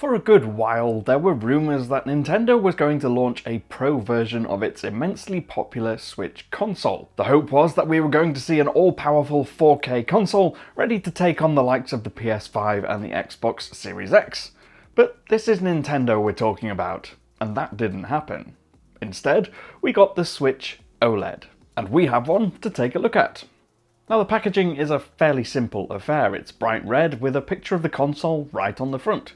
For a good while, there were rumours that Nintendo was going to launch a Pro version of its immensely popular Switch console. The hope was that we were going to see an all-powerful 4K console ready to take on the likes of the PS5 and the Xbox Series X. But this is Nintendo we're talking about, and that didn't happen. Instead, we got the Switch OLED, and we have one to take a look at. Now, the packaging is a fairly simple affair. It's bright red with a picture of the console right on the front.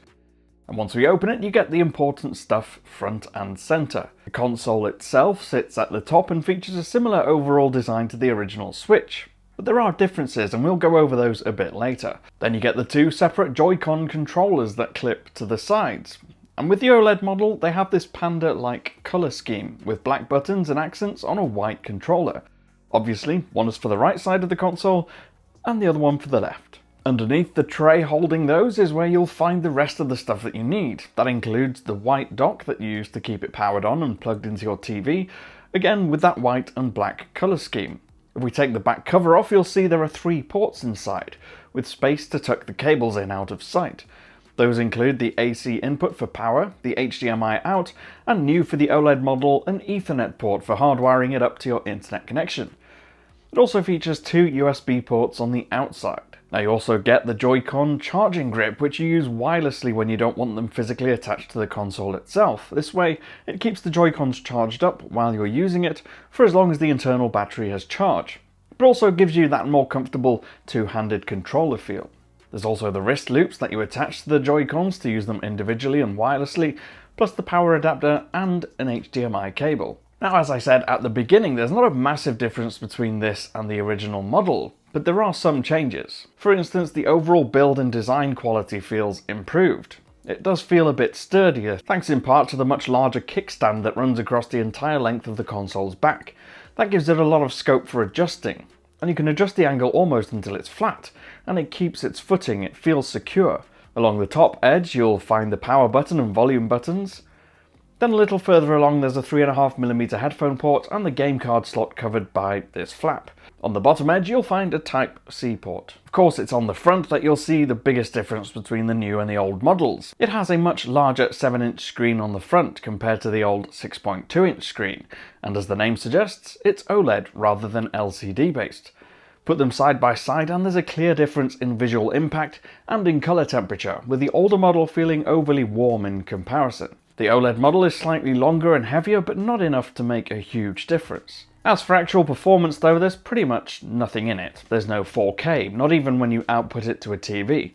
And once we open it, you get the important stuff front and centre. The console itself sits at the top and features a similar overall design to the original Switch. But there are differences, and we'll go over those a bit later. Then you get the two separate Joy-Con controllers that clip to the sides. And with the OLED model, they have this panda-like colour scheme, with black buttons and accents on a white controller. Obviously, one is for the right side of the console, and the other one for the left. Underneath the tray holding those is where you'll find the rest of the stuff that you need. That includes the white dock that you use to keep it powered on and plugged into your TV, again with that white and black colour scheme. If we take the back cover off, you'll see there are 3 ports inside, with space to tuck the cables in out of sight. Those include the AC input for power, the HDMI out, and new for the OLED model, an Ethernet port for hardwiring it up to your internet connection. It also features 2 USB ports on the outside. Now you also get the Joy-Con charging grip, which you use wirelessly when you don't want them physically attached to the console itself. This way, it keeps the Joy-Cons charged up while you're using it for as long as the internal battery has charge. But also gives you that more comfortable two-handed controller feel. There's also the wrist loops that you attach to the Joy-Cons to use them individually and wirelessly, plus the power adapter and an HDMI cable. Now, as I said at the beginning, there's not a massive difference between this and the original model, but there are some changes. For instance, the overall build and design quality feels improved. It does feel a bit sturdier, thanks in part to the much larger kickstand that runs across the entire length of the console's back. That gives it a lot of scope for adjusting, and you can adjust the angle almost until it's flat, and it keeps its footing. It feels secure. Along the top edge, you'll find the power button and volume buttons. Then a little further along, there's a 3.5mm headphone port and the game card slot covered by this flap. On the bottom edge, you'll find a Type-C port. Of course, it's on the front that you'll see the biggest difference between the new and the old models. It has a much larger 7-inch screen on the front compared to the old 6.2-inch screen, and as the name suggests, it's OLED rather than LCD based. Put them side by side and there's a clear difference in visual impact and in colour temperature, with the older model feeling overly warm in comparison. The OLED model is slightly longer and heavier, but not enough to make a huge difference. As for actual performance though, there's pretty much nothing in it. There's no 4K, not even when you output it to a TV.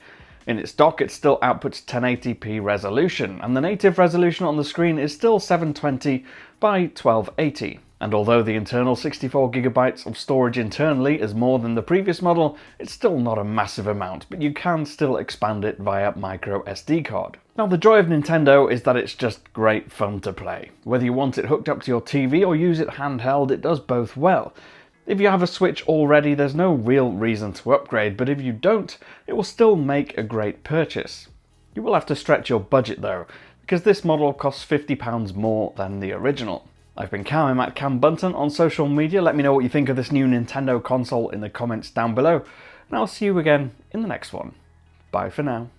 In its dock, it still outputs 1080p resolution, and the native resolution on the screen is still 720 by 1280. And although the internal 64GB of storage internally is more than the previous model, it's still not a massive amount, but you can still expand it via micro SD card. Now, the joy of Nintendo is that it's just great fun to play. Whether you want it hooked up to your TV or use it handheld, it does both well. If you have a Switch already, there's no real reason to upgrade, but if you don't, it will still make a great purchase. You will have to stretch your budget though, because this model costs £50 more than the original. I've been Cam, I'm at Cam Bunton on social media. Let me know what you think of this new Nintendo console in the comments down below, and I'll see you again in the next one. Bye for now.